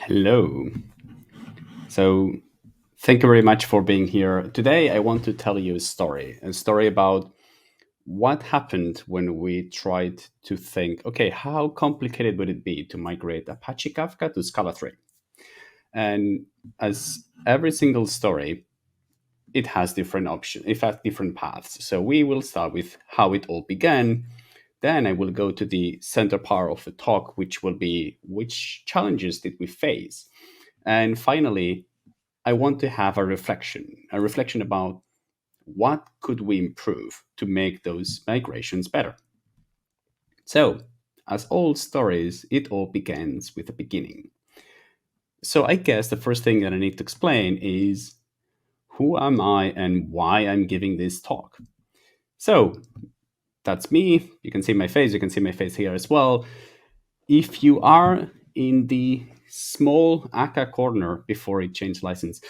Hello. So, thank you very much for being here. Today, I want to tell you a story about what happened when we tried to think, okay, how complicated would it be to migrate Apache Kafka to Scala 3? And as every single story, it has different options, it has different paths. So, we will start with how it all began. Then I will go to the center part of the talk, which will be which challenges did we face? And finally, I want to have a reflection about what could we improve to make those migrations better. So, as all stories, it all begins with a beginning. So, I guess the first thing that I need to explain is who am I and why I'm giving this talk. So, that's me. You can see my face. You can see my face here as well. If you are in the small Akka corner before it changed license,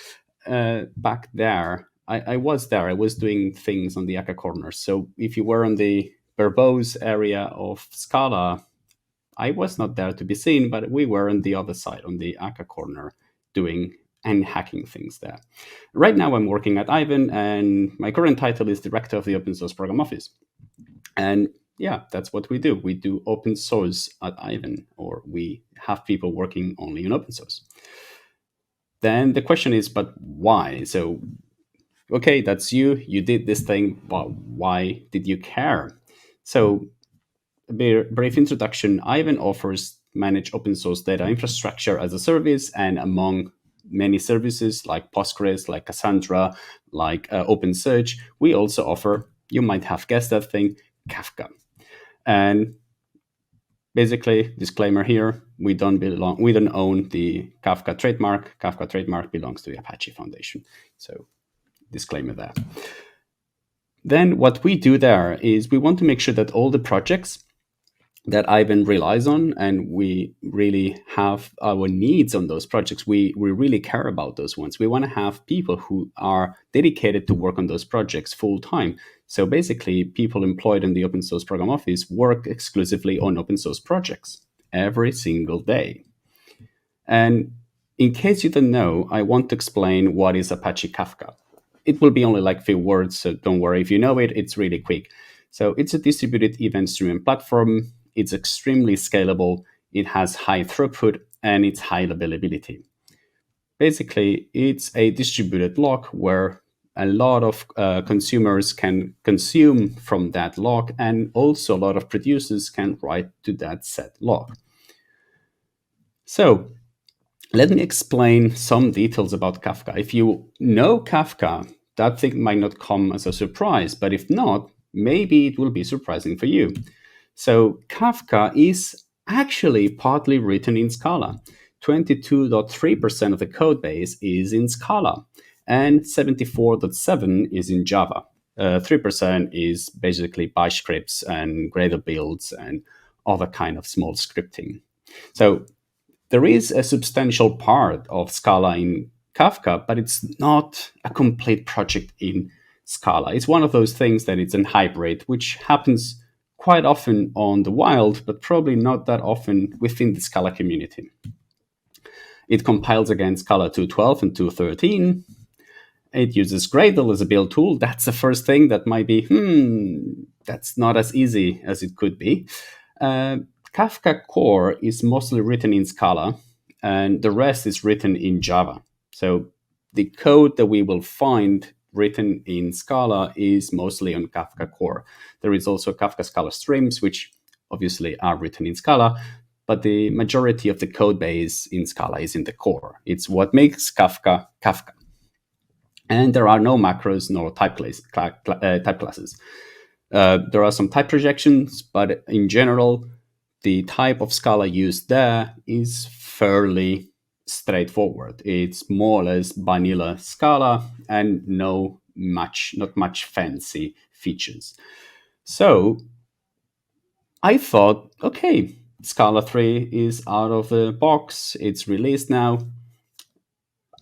back there, I was there. I was doing things on the Akka corner. So if you were on the verbose area of Scala, I was not there to be seen, but we were on the other side, on the Akka corner, doing and hacking things there. Right now, I'm working at Ivan, and my current title is Director of the Open Source Program Office. And yeah, that's what we do. We do open source at Ivan, or we have people working only in open source. Then the question is, but why? So, okay, that's you. You did this thing, but why did you care? So, a brief introduction. Ivan offers managed open source data infrastructure as a service, and among many services like Postgres, like Cassandra, like OpenSearch, we also offer, you might have guessed that thing, Kafka. And basically, disclaimer here: we don't own the Kafka trademark. Kafka trademark belongs to the Apache Foundation. So, disclaimer there. Then, what we do there is we want to make sure that all the projects that Ivan relies on, and we really have our needs on those projects. We really care about those ones. We want to have people who are dedicated to work on those projects full time. So basically, people employed in the open source program office work exclusively on open source projects every single day. And in case you don't know, I want to explain what is Apache Kafka. It will be only like a few words, so don't worry if you know it, it's really quick. So it's a distributed event streaming platform. It's extremely scalable, it has high throughput, and it's high availability. Basically, it's a distributed lock where a lot of consumers can consume from that lock, and also a lot of producers can write to that set lock. So, let me explain some details about Kafka. If you know Kafka, that thing might not come as a surprise, but if not, maybe it will be surprising for you. So Kafka is actually partly written in Scala. 22.3% of the code base is in Scala, and 74.7% is in Java. 3% is basically bash scripts and Gradle builds and other kind of small scripting. So there is a substantial part of Scala in Kafka, but it's not a complete project in Scala. It's one of those things that it's a hybrid, which happens quite often on the wild, but probably not that often within the Scala community. It compiles against Scala 2.12 and 2.13. It uses Gradle as a build tool. That's the first thing that might be, that's not as easy as it could be. Kafka core is mostly written in Scala, and the rest is written in Java. So the code that we will find written in Scala is mostly on Kafka core. There is also Kafka Scala streams, which obviously are written in Scala, but the majority of the code base in Scala is in the core. It's what makes Kafka Kafka. And there are no macros nor type classes. There are some type projections, but in general, the type of Scala used there is fairly straightforward. It's more or less vanilla Scala and not much fancy features. So I thought, okay, Scala 3 is out of the box. It's released now.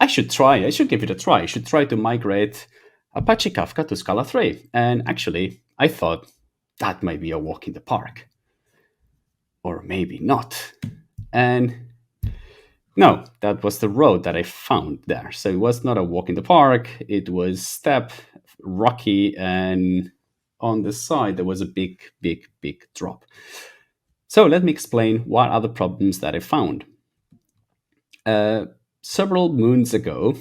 I should try. I should give it a try. I should try to migrate Apache Kafka to Scala 3. And actually, I thought that might be a walk in the park. Or maybe not. And No, that was the road that I found there. So it was not a walk in the park. It was step, rocky, and on the side there was a big, big, big drop. So let me explain what are the problems that I found. Uh, Several moons ago,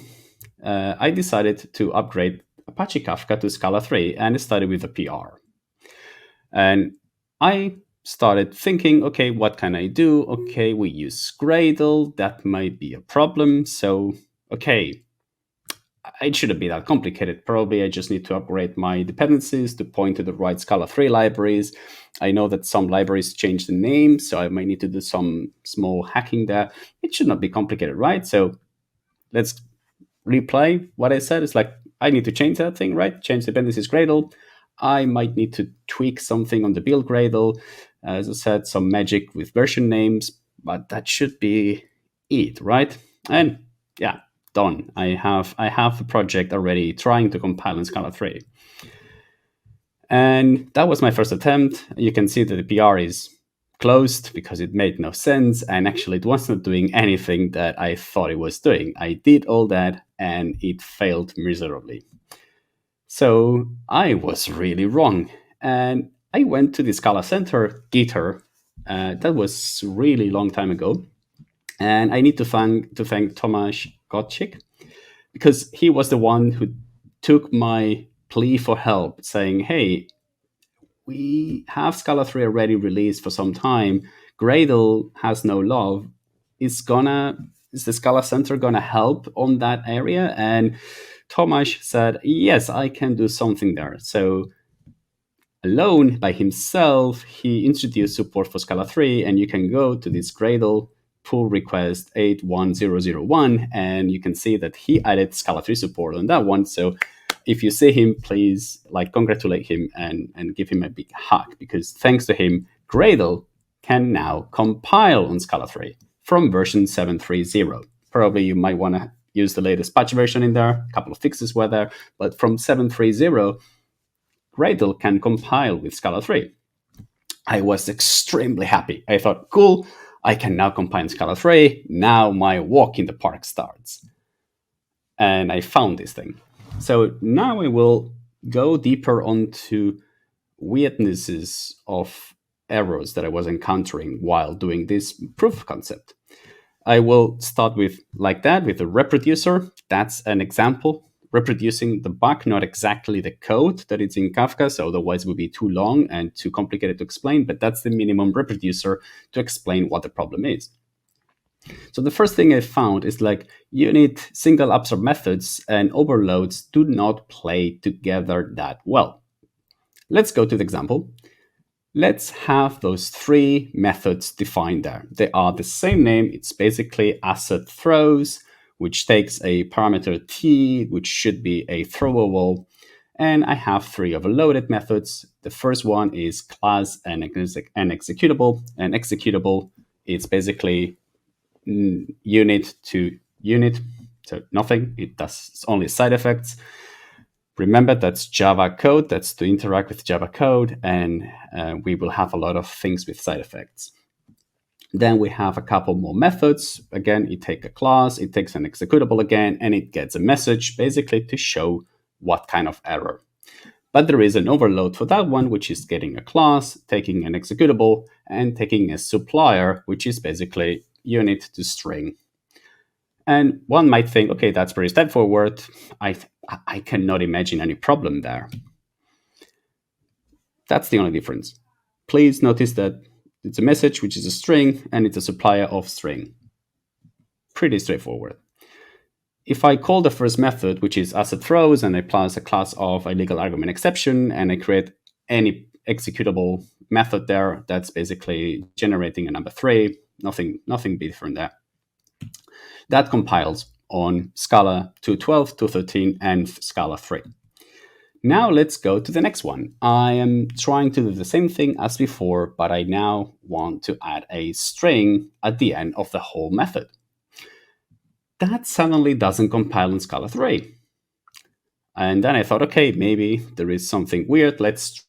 I decided to upgrade Apache Kafka to Scala 3 and started with a PR. And I started thinking, okay, what can I do? Okay, we use Gradle. That might be a problem. So, okay, it shouldn't be that complicated. Probably I just need to upgrade my dependencies to point to the right Scala 3 libraries. I know that some libraries change the name, so I might need to do some small hacking there. It should not be complicated, right? So let's replay what I said. It's like I need to change that thing, right? Change dependencies Gradle. I might need to tweak something on the build Gradle. As I said, some magic with version names, but that should be it, right? And yeah, done. I have a project already trying to compile in Scala 3. And that was my first attempt. You can see that the PR is closed because it made no sense. And actually, it wasn't doing anything that I thought it was doing. I did all that and it failed miserably. So I was really wrong. And I went to the Scala Center, Gitter. That was really long time ago. And I need to thank Tomasz Gotchik because he was the one who took my plea for help, saying, "Hey, we have Scala 3 already released for some time. Gradle has no love. Is the Scala Center gonna help on that area?" And Tomasz said, "Yes, I can do something there." So alone by himself, he introduced support for Scala 3, and you can go to this Gradle pull request 81001, and you can see that he added Scala 3 support on that one. So if you see him, please congratulate him and give him a big hug, because thanks to him, Gradle can now compile on Scala 3 from version 730. Probably you might want to use the latest patch version in there. A couple of fixes were there, but from 730, Gradle can compile with Scala 3. I was extremely happy. I thought, cool, I can now compile in Scala 3. Now my walk in the park starts. And I found this thing. So now I will go deeper onto weirdnesses of errors that I was encountering while doing this proof of concept. I will start with like that with a reproducer. That's an example. Reproducing the bug, not exactly the code that it's in Kafka, so otherwise it would be too long and too complicated to explain, but that's the minimum reproducer to explain what the problem is. So the first thing I found is unit single absorb methods and overloads do not play together that well. Let's go to the example. Let's have those three methods defined there. They are the same name. It's basically asset throws, which takes a parameter t, which should be a throwable. And I have three overloaded methods. The first one is class and executable. And executable is basically unit to unit, so nothing. It does only side effects. Remember, that's Java code. That's to interact with Java code, and we will have a lot of things with side effects. Then we have a couple more methods. Again, it takes a class, it takes an executable again, and it gets a message basically to show what kind of error. But there is an overload for that one, which is getting a class, taking an executable, and taking a supplier, which is basically unit to string. And one might think, okay, that's pretty straightforward. I cannot imagine any problem there. That's the only difference. Please notice that it's a message, which is a string, and it's a supplier of string. Pretty straightforward. If I call the first method, which is asset throws, and I pass a class of a legal argument exception, and I create any executable method there, that's basically generating a number 3. Nothing different there. That compiles on Scala 2.12, 2.13, and Scala 3. Now let's go to the next one. I am trying to do the same thing as before, but I now want to add a string at the end of the whole method. That suddenly doesn't compile in Scala 3. And then I thought, okay, maybe there is something weird. Let's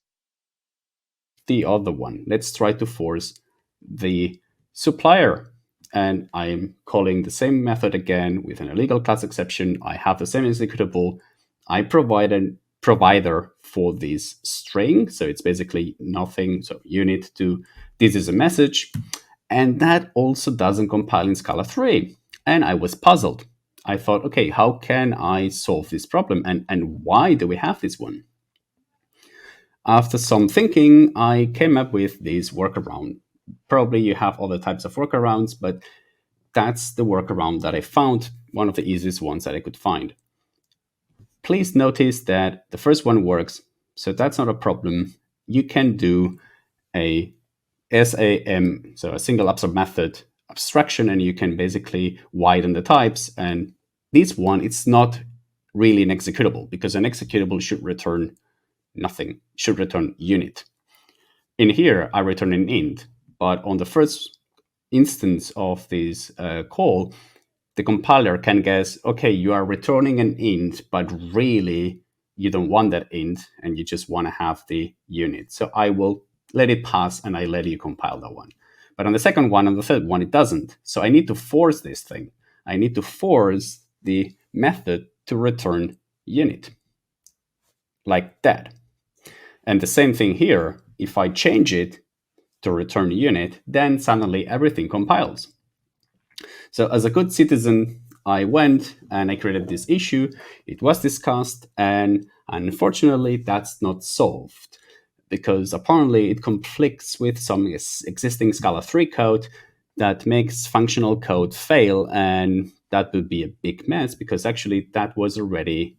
the other one. Let's try to force the supplier and I'm calling the same method again with an illegal class exception. I have the same executable. I provide a provider for this string. So it's basically nothing. So unit to this is a message. And that also doesn't compile in Scala 3. And I was puzzled. I thought, okay, how can I solve this problem? And why do we have this one? After some thinking, I came up with this workaround. Probably you have other types of workarounds, but that's the workaround that I found, one of the easiest ones that I could find. Please notice that the first one works, so that's not a problem. You can do a SAM, so a single abstract method abstraction, and you can basically widen the types. And this one, it's not really an executable because an executable should return nothing, should return unit. In here, I return an int, but on the first instance of this call, the compiler can guess, okay, you are returning an int, but really you don't want that int and you just want to have the unit. So I will let it pass and I let you compile that one. But on the second one and the third one, it doesn't. So I need to force this thing. I need to force the method to return unit like that. And the same thing here, if I change it to return unit, then suddenly everything compiles. So as a good citizen, I went and I created this issue. It was discussed, and unfortunately, that's not solved because apparently it conflicts with some existing Scala 3 code that makes functional code fail, and that would be a big mess because actually that was already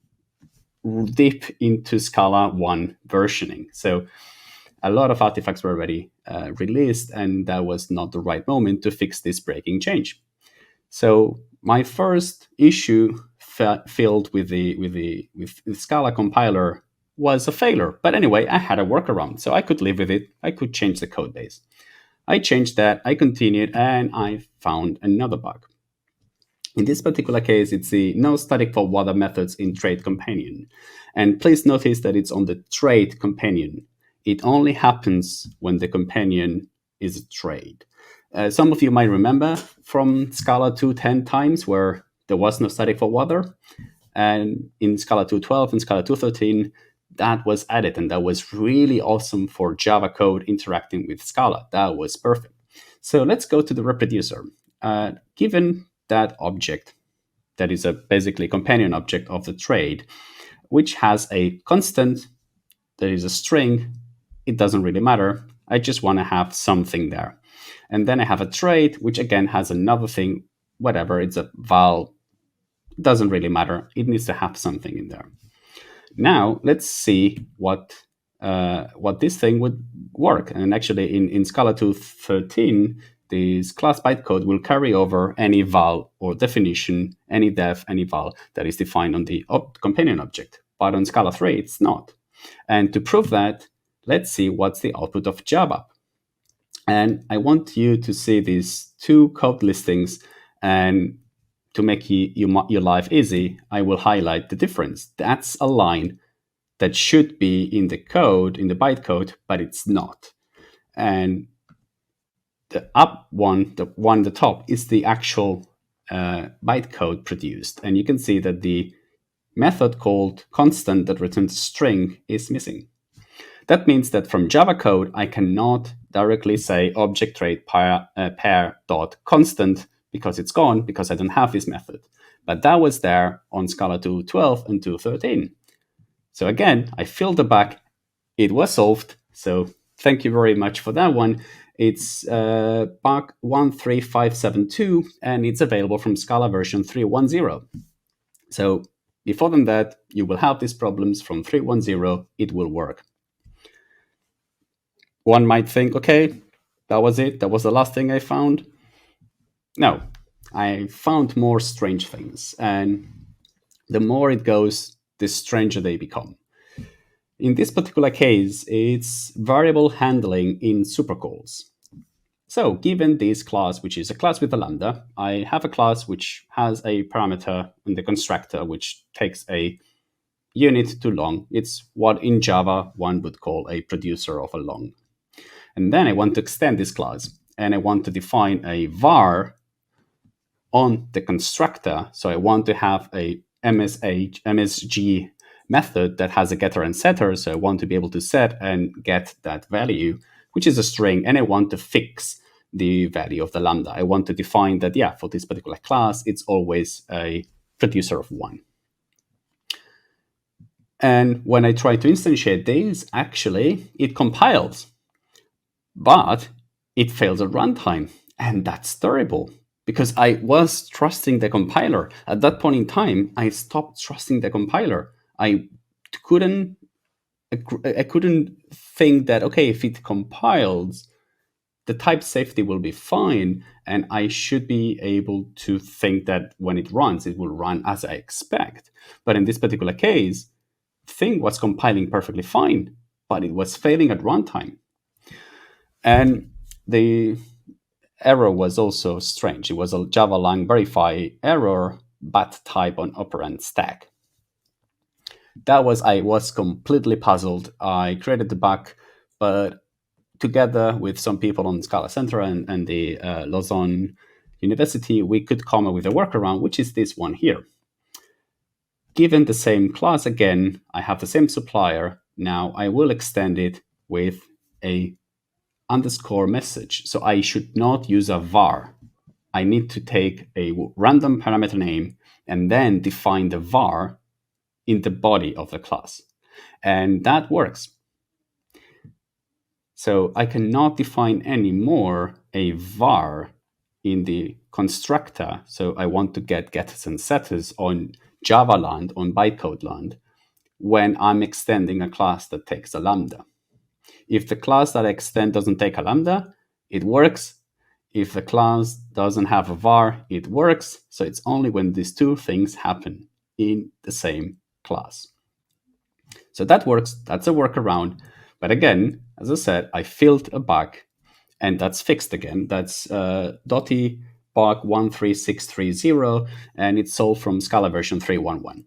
deep into Scala 1 versioning. So a lot of artifacts were already released, and that was not the right moment to fix this breaking change. So my first issue filled with the Scala compiler was a failure. But anyway, I had a workaround, so I could live with it. I could change the code base. I changed that, I continued, and I found another bug. In this particular case, it's the no static for water methods in trade companion. And please notice that it's on the trade companion. It only happens when the companion is a trade. Some of you might remember from Scala 2.10 times where there was no static for water. And in Scala 2.12 and Scala 2.13, that was added. And that was really awesome for Java code interacting with Scala. That was perfect. So let's go to the reproducer. Given that object, that is a basically companion object of the trade, which has a constant, that is a string, it doesn't really matter. I just want to have something there. And then I have a trade, which again has another thing, whatever, it's a val, doesn't really matter. It needs to have something in there. Now let's see what this thing would work. And actually in Scala 2.13, this class bytecode will carry over any val or definition, any def, any val that is defined on the companion object. But on Scala 3, it's not. And to prove that, let's see what's the output of Java. And I want you to see these two code listings, and to make your life easy, I will highlight the difference. That's a line that should be in the code, in the bytecode, but it's not. And the up one, the one at the top, is the actual bytecode produced. And you can see that the method called constant that returns string is missing. That means that from Java code, I cannot directly say object trade pair dot constant because it's gone, because I don't have this method. But that was there on Scala 2.12 and 2.13. So again, I filled the bug. It was solved. So thank you very much for that one. It's bug 13572, and it's available from Scala version 3.10. So before than that, you will have these problems from 3.10. It will work. One might think, okay, that was it. That was the last thing I found. No, I found more strange things. And the more it goes, the stranger they become. In this particular case, it's variable handling in supercalls. So given this class, which is a class with a lambda, I have a class which has a parameter in the constructor, which takes a unit to long. It's what in Java one would call a producer of a long. And then I want to extend this class, and I want to define a var on the constructor. So I want to have a MSG method that has a getter and setter. So I want to be able to set and get that value, which is a string, and I want to fix the value of the lambda. I want to define that, yeah, for this particular class, it's always a producer of 1. And when I try to instantiate this, actually, it compiles, but it fails at runtime. And that's terrible because I was trusting the compiler. At that point in time, I stopped trusting the compiler. I couldn't I couldn't think that, okay, if it compiles, the type safety will be fine, and I should be able to think that when it runs, it will run as I expect. But in this particular case, thing was compiling perfectly fine, but it was failing at runtime. And the error was also strange. It was a Java lang verify error, bat type on operand stack. I was completely puzzled. I created the bug, but together with some people on Scala Center and the Lausanne University, we could come up with a workaround, which is this one here. Given the same class again, I have the same supplier. Now I will extend it with a underscore message. So I should not use a var. I need to take a random parameter name and then define the var in the body of the class. And that works. So I cannot define anymore a var in the constructor. So I want to get getters and setters on Java land, on bytecode land, when I'm extending a class that takes a lambda. If the class that I extend doesn't take a lambda, it works. If the class doesn't have a var, it works. So it's only when these two things happen in the same class. So that works. That's a workaround. But again, as I said, I filled a bug, and that's fixed again. That's Dotty bug 13630, and it's solved from Scala version 3.1.1.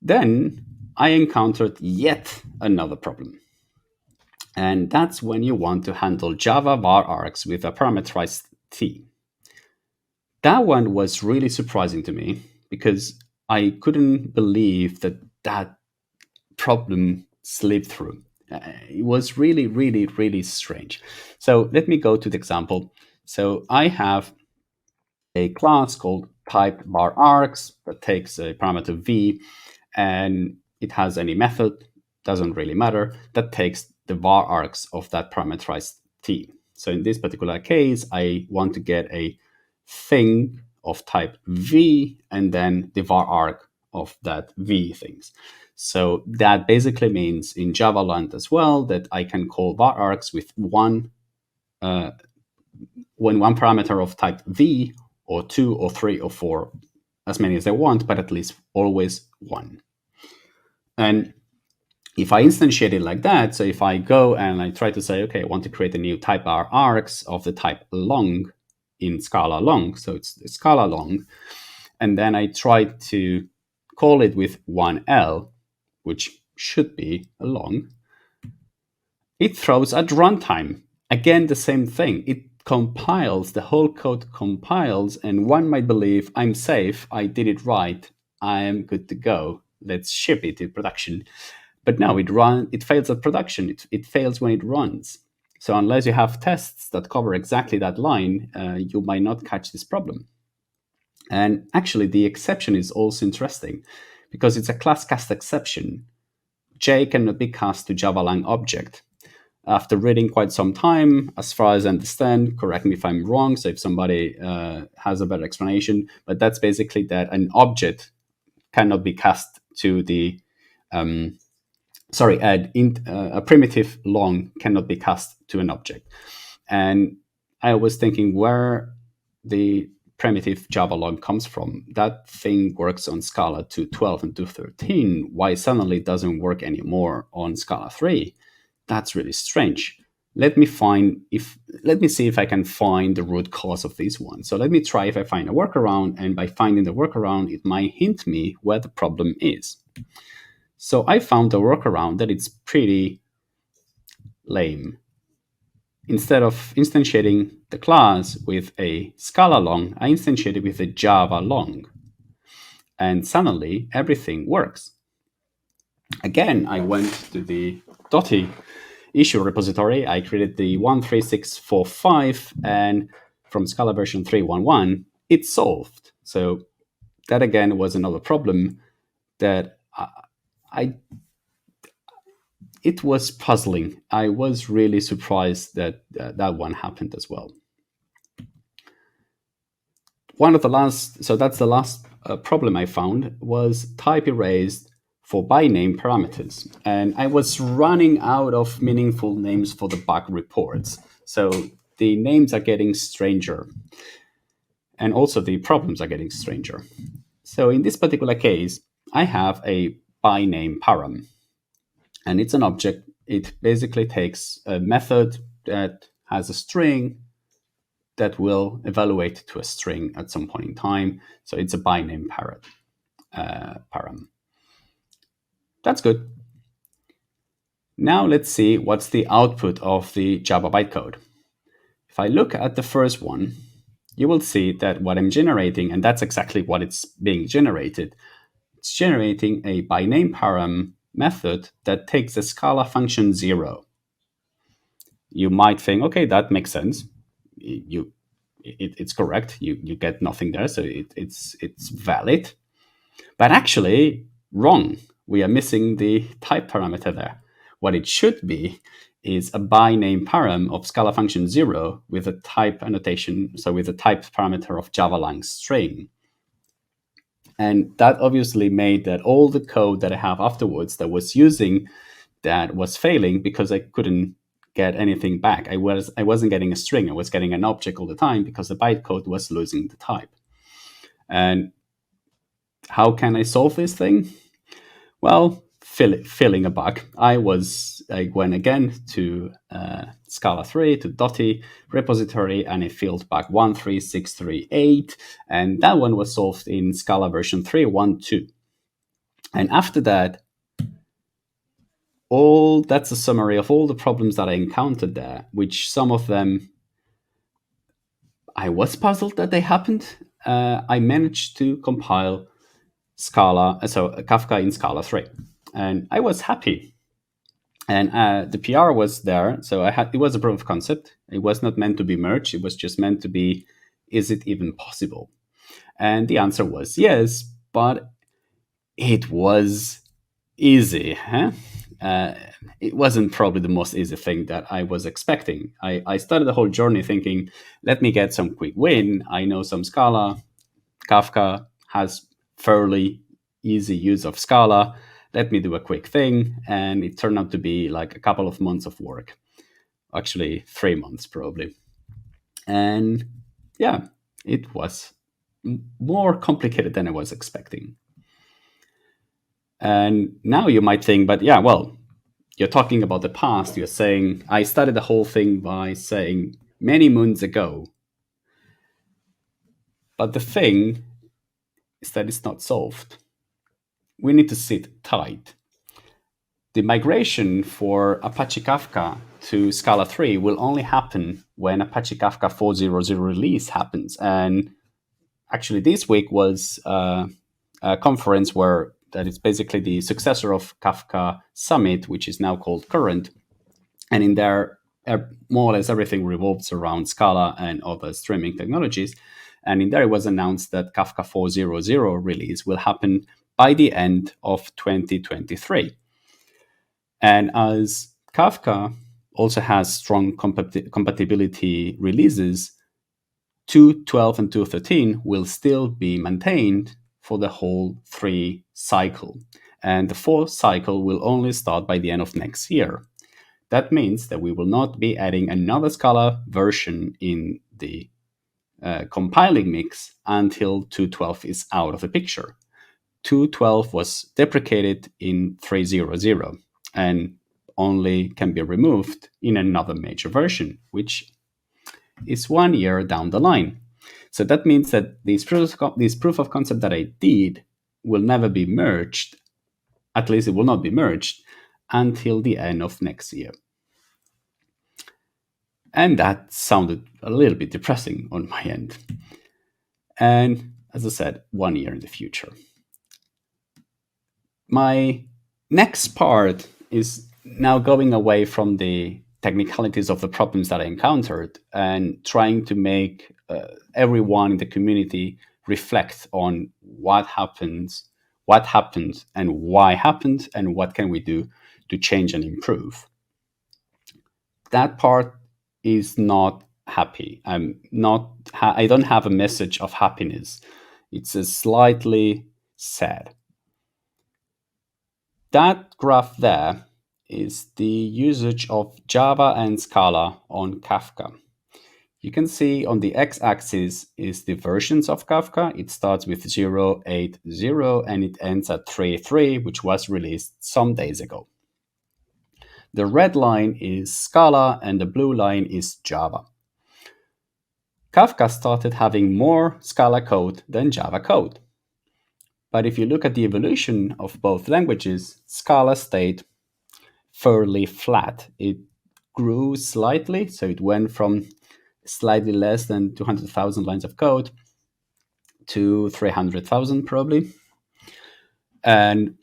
Then I encountered yet another problem. And that's when you want to handle Java var args with a parameterized t. That one was really surprising to me because I couldn't believe that problem slipped through. It was really, really, really strange. So let me go to the example. So I have a class called type var args that takes a parameter v, and it has any method, doesn't really matter, that takes the var args of that parameterized t. So in this particular case, I want to get a thing of type v and then the var arg of that v things. So that basically means in Java land as well that I can call var args with one parameter of type v, or 2 or 3 or 4, as many as I want, but at least always 1. And if I instantiate it like that, so if I go and I try to say, okay, I want to create a new type var args of the type long in Scala long, so it's Scala long, and then I try to call it with 1L, which should be a long, it throws at runtime. Again, the same thing. It compiles, the whole code compiles, and one might believe I'm safe, I did it right, I am good to go, let's ship it to production. But no, it fails at production. It fails when it runs. So unless you have tests that cover exactly that line, you might not catch this problem. And actually, the exception is also interesting because it's a class cast exception. J cannot be cast to Java lang object. After reading quite some time, as far as I understand, correct me if I'm wrong, so if somebody has a better explanation, but that's basically that an object cannot be cast to the a primitive long cannot be cast to an object. And I was thinking where the primitive Java long comes from. That thing works on Scala 2.12 and 2.13. Why suddenly it doesn't work anymore on Scala 3? That's really strange. Let me see if I can find the root cause of this one. So let me try if I find a workaround, and by finding the workaround, it might hint me where the problem is. So I found a workaround that it's pretty lame. instead of instantiating the class with a Scala long, I instantiated with a Java long. And suddenly everything works. Again, I went to the Dotty issue repository. I created the 13645, and from Scala version 3.11, it's solved. So that again was another problem that I it was puzzling. I was really surprised that that one happened as well. One of the last, so that's the last problem I found, was type erased for by name parameters. And I was running out of meaningful names for the bug reports. So the names are getting stranger. And also the problems are getting stranger. So in this particular case, I have a by name param. And it's an object. It basically takes a method that has a string that will evaluate to a string at some point in time. So it's a by name param. That's good. Now let's see what's the output of the Java bytecode. If I look at the first one, you will see that what I'm generating, and that's exactly what it's being generated, it's generating a by name param method that takes the Scala function 0. You might think, okay, that makes sense. It's correct. You get nothing there, so it's valid. But actually, wrong. We are missing the type parameter there. What it should be is a by name param of Scala function 0 with a type annotation, so with a type parameter of Java lang string. And that obviously made that all the code that I have afterwards that was using that was failing because I couldn't get anything back. I wasn't getting a string. I was getting an object all the time because the bytecode was losing the type. And how can I solve this thing? Well, filling a bug. I went again to Scala 3, to Dotty repository, and I filled bug 13638, and that one was solved in Scala version 3.12. And after that, that's a summary of all the problems that I encountered there, which some of them I was puzzled that they happened. I managed to compile Kafka in Scala 3, and I was happy. And the PR was there, so it was a proof of concept. It was not meant to be merged. It was just meant to be, is it even possible? And the answer was yes, but it was easy. It wasn't probably the most easy thing that I was expecting. I started the whole journey thinking, let me get some quick win. I know some Scala. Kafka has fairly easy use of Scala. Let me do a quick thing. And it turned out to be like a couple of months of work. Actually, 3 months probably. And yeah, it was more complicated than I was expecting. And now you might think, but yeah, well, you're talking about the past. You're saying, I started the whole thing by saying many moons ago. But the thing is that it's not solved. We need to sit tight. The migration for Apache Kafka to Scala 3 will only happen when Apache Kafka 4.0.0 release happens. And actually, this week was a conference that is basically the successor of Kafka Summit, which is now called Current. And in there, more or less everything revolves around Scala and other streaming technologies. And in there, it was announced that Kafka 4.0.0 release will happen by the end of 2023. And as Kafka also has strong compatibility releases, 2.12 and 2.13 will still be maintained for the whole 3 cycle. And the 4th cycle will only start by the end of next year. That means that we will not be adding another Scala version in the compiling mix until 2.12 is out of the picture. 2.12 was deprecated in 3.0.0 and only can be removed in another major version, which is 1 year down the line. So that means that this proof of concept that I did will never be merged, at least it will not be merged, until the end of next year. And that sounded a little bit depressing on my end. And as I said, 1 year in the future. My next part is now going away from the technicalities of the problems that I encountered and trying to make everyone in the community reflect on what happened, and why happened, and what can we do to change and improve. That part is not happy. I don't have a message of happiness. It's a slightly sad. That graph there is the usage of Java and Scala on Kafka. You can see on the x-axis is the versions of Kafka. It starts with 0.8.0 and it ends at 3.3, which was released some days ago. The red line is Scala and the blue line is Java. Kafka started having more Scala code than Java code. But if you look at the evolution of both languages, Scala stayed fairly flat. It grew slightly, so it went from slightly less than 200,000 lines of code to 300,000 probably. And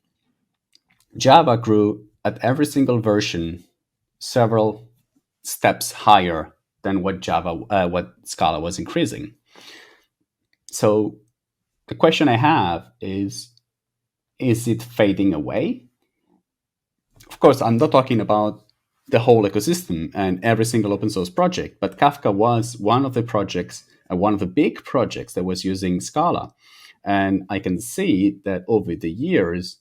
Java grew at every single version several steps higher than what Scala was increasing. So the question I have is it fading away? Of course, I'm not talking about the whole ecosystem and every single open source project, but Kafka was one of the projects, one of the big projects that was using Scala. And I can see that over the years,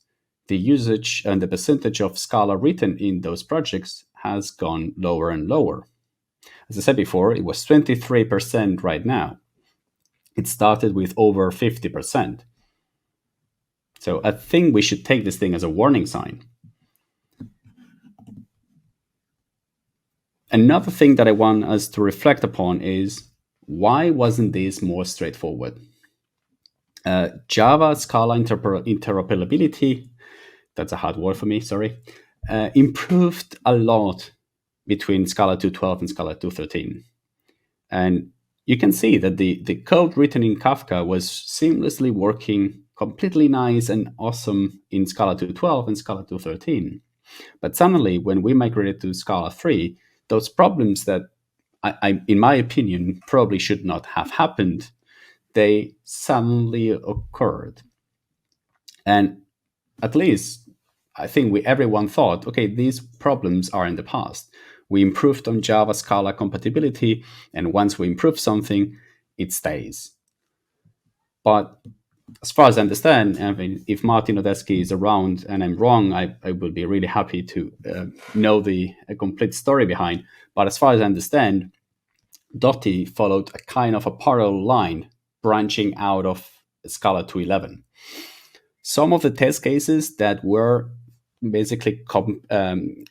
the usage and the percentage of Scala written in those projects has gone lower and lower. As I said before, it was 23% right now. It started with over 50%. So I think we should take this thing as a warning sign. Another thing that I want us to reflect upon is, why wasn't this more straightforward? Java Scala interoperability, that's a hard word for me, sorry, improved a lot between Scala 2.12 and Scala 2.13. And you can see that the code written in Kafka was seamlessly working completely nice and awesome in Scala 2.12 and Scala 2.13. But suddenly, when we migrated to Scala 3, those problems that, in my opinion, probably should not have happened, they suddenly occurred. And at least I think everyone thought, okay, these problems are in the past. We improved on Java Scala compatibility, and once we improve something, it stays. But as far as I understand, I mean, if Martin Odeski is around and I'm wrong, I would be really happy to know the complete story behind. But as far as I understand, Dotty followed a kind of a parallel line branching out of Scala 2.11. Some of the test cases that were basically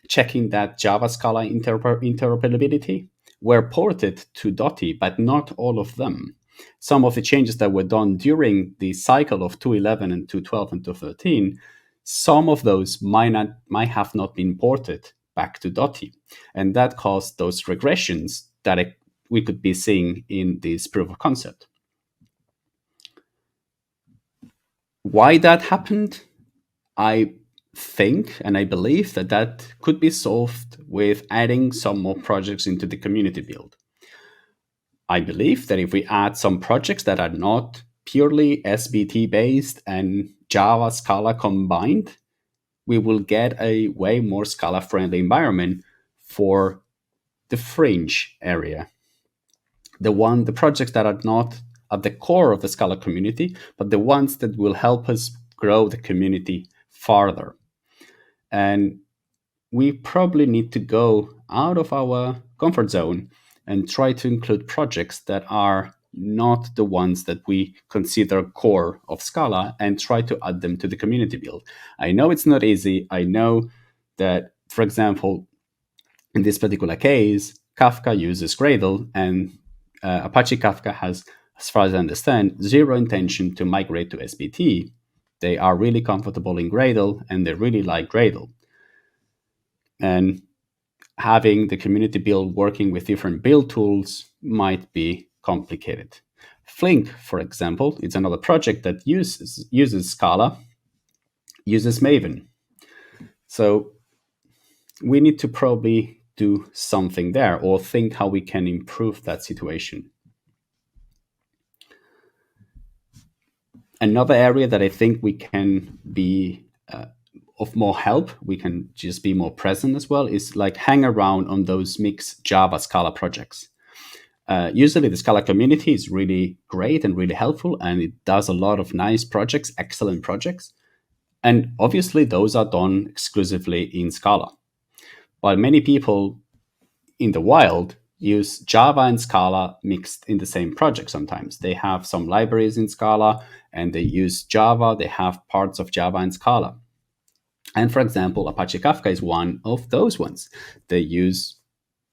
checking that Java Scala interoperability were ported to Dotty, but not all of them. Some of the changes that were done during the cycle of 2.11 and 2.12 and 2.13, some of those might have not been ported back to Dotty. And that caused those regressions that we could be seeing in this proof of concept. Why that happened? I think and I believe that could be solved with adding some more projects into the community build. I believe that if we add some projects that are not purely SBT based and Java Scala combined, we will get a way more Scala friendly environment for the fringe area. The projects that are not at the core of the Scala community, but the ones that will help us grow the community farther. And we probably need to go out of our comfort zone and try to include projects that are not the ones that we consider core of Scala and try to add them to the community build. I know it's not easy. I know that, for example, in this particular case, Kafka uses Gradle, and Apache Kafka has, as far as I understand, zero intention to migrate to SBT. They are really comfortable in Gradle and they really like Gradle. And having the community build working with different build tools might be complicated. Flink, for example, it's another project that uses Scala, uses Maven. So we need to probably do something there or think how we can improve that situation. Another area that I think we can be of more help, we can just be more present as well, is like hang around on those mixed Java Scala projects. Usually the Scala community is really great and really helpful, and it does a lot of nice projects, excellent projects. And obviously those are done exclusively in Scala. But many people in the wild use Java and Scala mixed in the same project sometimes. They have some libraries in Scala and they use Java, they have parts of Java and Scala. And for example, Apache Kafka is one of those ones. They use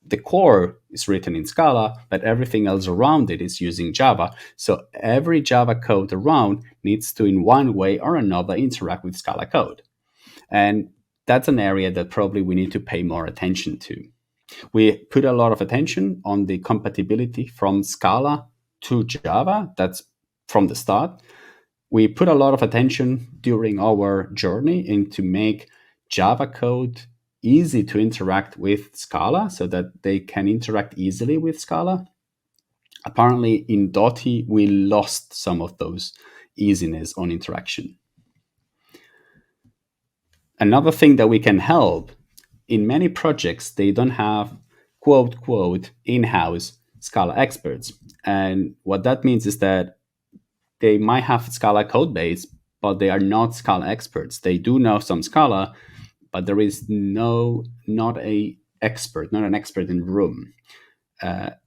the core is written in Scala, but everything else around it is using Java. So every Java code around needs to, in one way or another, interact with Scala code. And that's an area that probably we need to pay more attention to. We put a lot of attention on the compatibility from Scala to Java. That's from the start. We put a lot of attention during our journey into make Java code easy to interact with Scala so that they can interact easily with Scala. Apparently in Dotty, we lost some of those easiness on interaction. Another thing that we can help, in many projects, they don't have quote, quote, in-house Scala experts. And what that means is that they might have Scala code base, but they are not Scala experts. They do know some Scala, but there is not an expert in the room.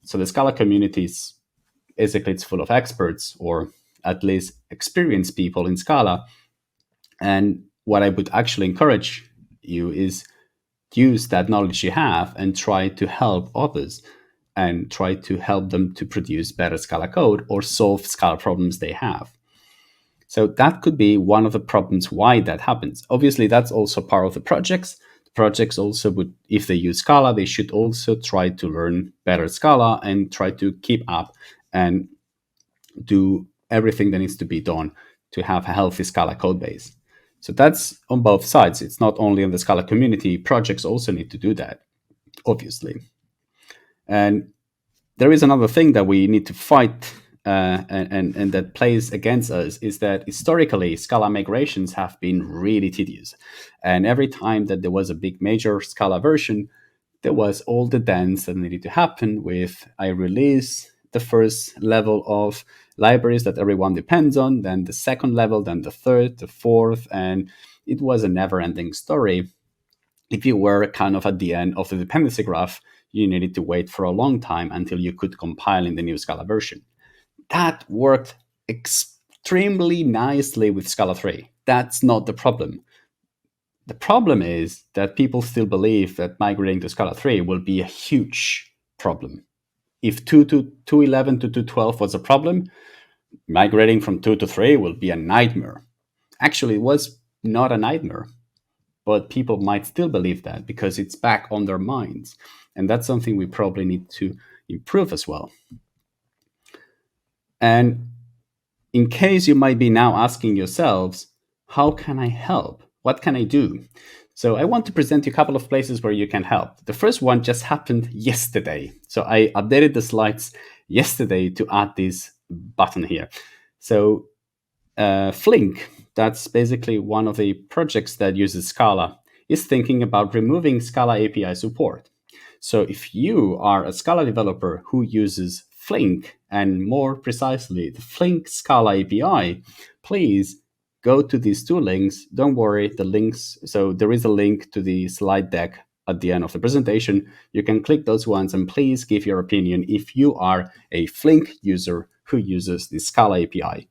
So the Scala community is basically it's full of experts or at least experienced people in Scala. And what I would actually encourage you is use that knowledge you have and try to help others and try to help them to produce better Scala code or solve Scala problems they have. So that could be one of the problems why that happens. Obviously, that's also part of the projects. The projects also would, if they use Scala, they should also try to learn better Scala and try to keep up and do everything that needs to be done to have a healthy Scala code base. So that's on both sides. It's not only in the Scala community, projects also need to do that, obviously. And there is another thing that we need to fight and that plays against us is that historically Scala migrations have been really tedious. And every time that there was a big major Scala version, there was all the dance that needed to happen with I release the first level of libraries that everyone depends on, then the second level, then the third, the fourth, and it was a never-ending story. If you were kind of at the end of the dependency graph, you needed to wait for a long time until you could compile in the new Scala version. That worked extremely nicely with Scala 3. That's not the problem. The problem is that people still believe that migrating to Scala 3 will be a huge problem. If 2.11 to 2.12 was a problem, migrating from 2 to 3 will be a nightmare. Actually, it was not a nightmare, but people might still believe that because it's back on their minds. And that's something we probably need to improve as well. And in case you might be now asking yourselves, how can I help? What can I do? So I want to present you a couple of places where you can help. The first one just happened yesterday. So I updated the slides yesterday to add this button here. So Flink, that's basically one of the projects that uses Scala, is thinking about removing Scala API support. So if you are a Scala developer who uses Flink, and more precisely, the Flink Scala API, please go to these two links. Don't worry, the links, so there is a link to the slide deck at the end of the presentation. You can click those ones and please give your opinion if you are a Flink user who uses the Scala API.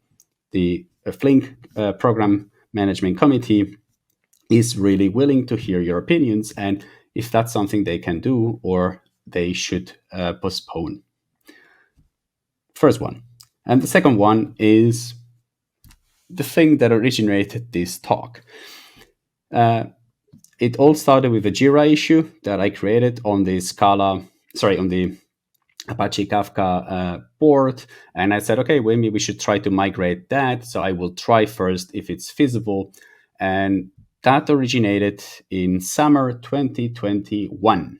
The Flink Program Management Committee is really willing to hear your opinions and if that's something they can do or they should postpone. First one. And the second one is the thing that originated this talk. It all started with a Jira issue that I created on the Scala, sorry, on the Apache Kafka board. And I said, okay, well, maybe we should try to migrate that. So I will try first if it's feasible. And that originated in summer 2021.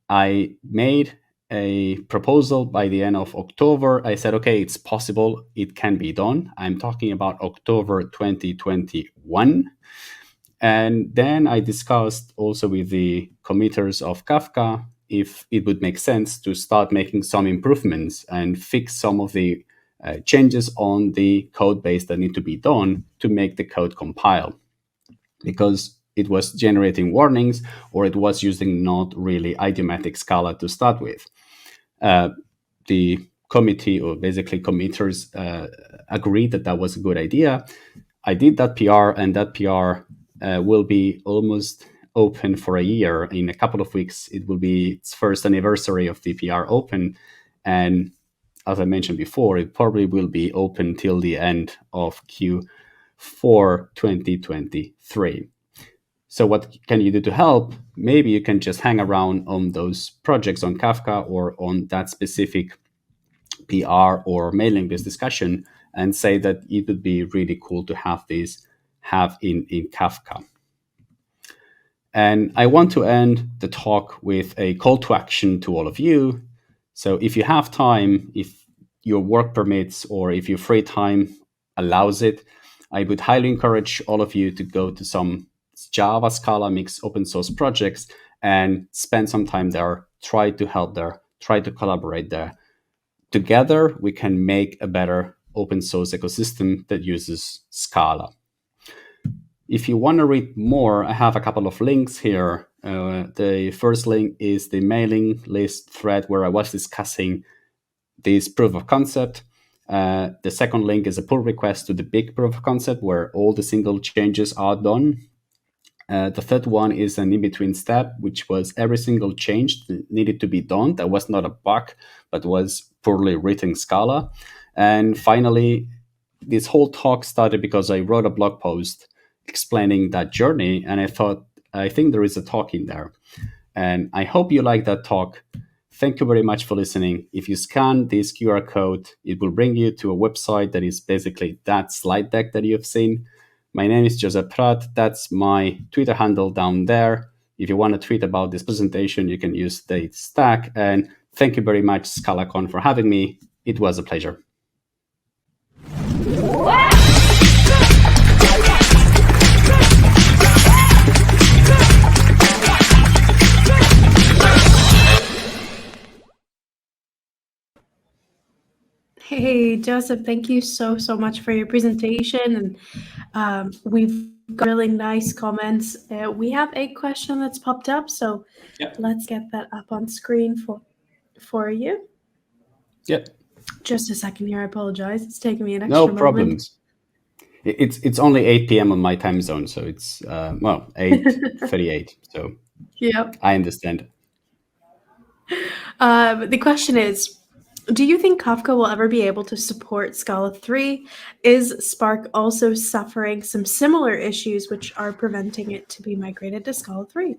I made a proposal by the end of October. I said, okay, it's possible, it can be done. I'm talking about October 2021. And then I discussed also with the committers of Kafka if it would make sense to start making some improvements and fix some of the changes on the code base that need to be done to make the code compile, because it was generating warnings or it was using not really idiomatic Scala to start with. The committee, or basically committers, agreed that that was a good idea. I did that PR, and that PR will be almost open for a year. In a couple of weeks, it will be its first anniversary of the PR open. And as I mentioned before, it probably will be open till the end of Q4 2023. So what can you do to help? Maybe you can just hang around on those projects on Kafka or on that specific PR or mailing list discussion and say that it would be really cool to have this have in Kafka. And I want to end the talk with a call to action to all of you. So if you have time, if your work permits, or if your free time allows it, I would highly encourage all of you to go to some Java, Scala mixed open source projects and spend some time there, try to help there, try to collaborate there. Together, we can make a better open source ecosystem that uses Scala. If you want to read more, I have a couple of links here. The first link is the mailing list thread where I was discussing this proof of concept. The second link is a pull request to the big proof of concept where all the single changes are done. The third one is an in-between step, which was every single change that needed to be done. That was not a bug, but was poorly written Scala. And finally, this whole talk started because I wrote a blog post explaining that journey, and I thought, I think there is a talk in there. And I hope you like that talk. Thank you very much for listening. If you scan this QR code, it will bring you to a website that is basically that slide deck that you've seen. My name is Josep Prat. That's my Twitter handle down there. If you want to tweet about this presentation, you can use the stack. And thank you very much, ScalaCon, for having me. It was a pleasure. Hey, Joseph, thank you so much for your presentation. And we've got really nice comments. We have a question that's popped up, so Yep. Let's get that up on screen for you. Yep. Just a second here. I apologize. It's taking me an extra No moment. problems. It's only 8 p.m. on my time zone, so it's 8:38. So Yep. I understand. The question is, do you think Kafka will ever be able to support Scala 3? Is Spark also suffering some similar issues which are preventing it to be migrated to Scala 3?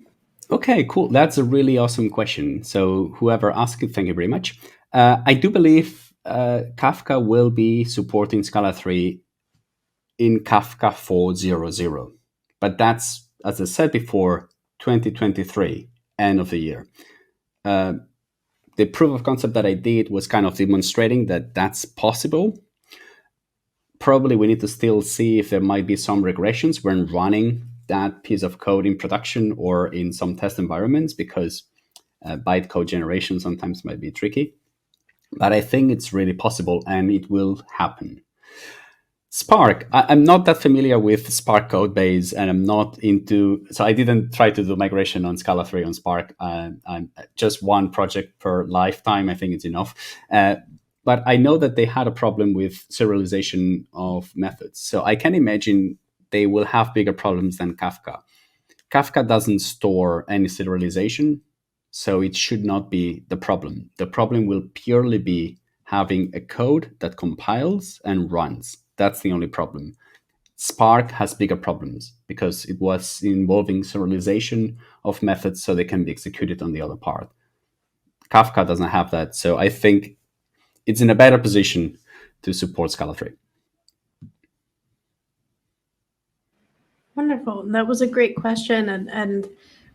Okay, cool. That's a really awesome question. So whoever asked it, thank you very much. I do believe Kafka will be supporting Scala 3 in Kafka 4.0.0. But that's, as I said before, 2023, end of the year. The proof of concept that I did was kind of demonstrating that that's possible. Probably we need to still see if there might be some regressions when running that piece of code in production or in some test environments, because bytecode generation sometimes might be tricky. But I think it's really possible and it will happen. Spark, I'm not that familiar with Spark code base, and I'm not into, so I didn't try to do migration on Scala 3 on Spark. I'm just one project per lifetime. I think it's enough. But I know that they had a problem with serialization of methods. So I can imagine they will have bigger problems than Kafka. Kafka doesn't store any serialization, so it should not be the problem. The problem will purely be having a code that compiles and runs. That's the only problem. Spark has bigger problems because it was involving serialization of methods so they can be executed on the other part. Kafka doesn't have that, so I think it's in a better position to support Scala 3. Wonderful. That was a great question, and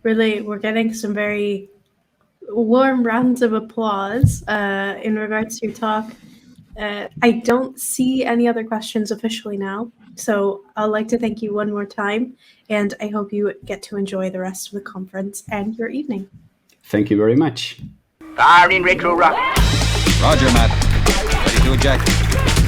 really we're getting some very warm rounds of applause in regards to your talk. I don't see any other questions officially now, so I'd like to thank you one more time, and I hope you get to enjoy the rest of the conference and your evening. Thank you very much. Fire in retro rock. Roger, Matt. Ready to eject.